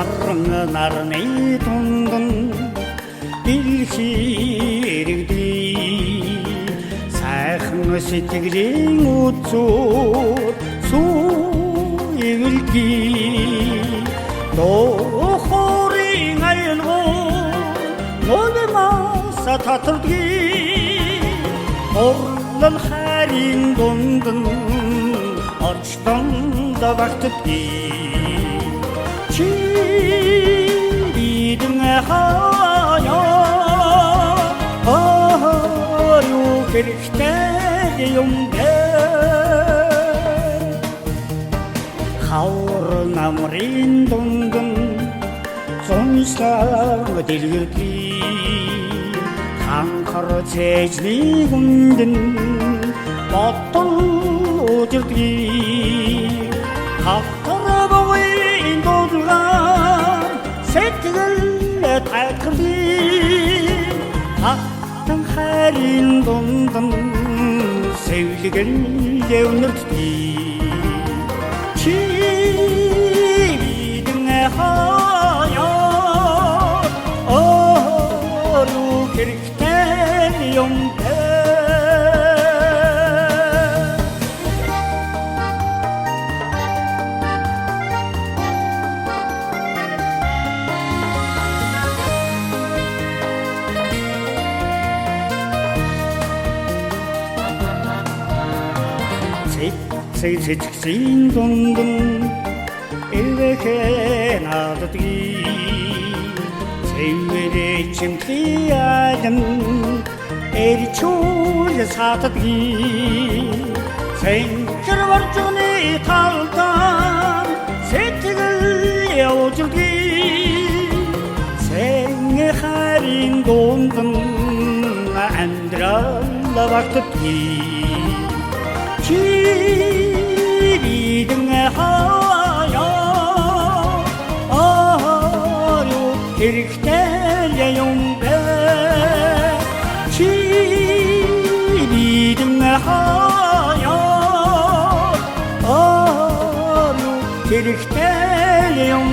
наран нарны тундан дэлхийрэгдээ сайхан сэтгэлийн үзүүр сүйвэлгий дохорын айлгуу нөлмөөс татвардаг орлон хайрын дундан орчтон давагддаг чи бидэн хаяа юу хэрэгтэй юм бэ хавар намрын дундан сонслог дэлгэрдэг ханхар цэжний гүндэн боттол удирдаг хавтар богын дуулгаар сэтгэл тайхрдаг хатан хайрын дундан сэвлэгэн дэвнэрдэг чи бидэн хаяа юу хэрэгтэй юм бэ Сэжигсийн дундан эвэхэ нададдаг сэвэрэ чимхий алан эрчүүл саатдаг сэнхэр варчны талдан сэтгэл явуулдаг сэнгэ хайрын дундан амьдрал багтдаг бидэн хаяа юу хэрэгтэй юм бэ чи бидэн хаяа юу хэрэгтэй юм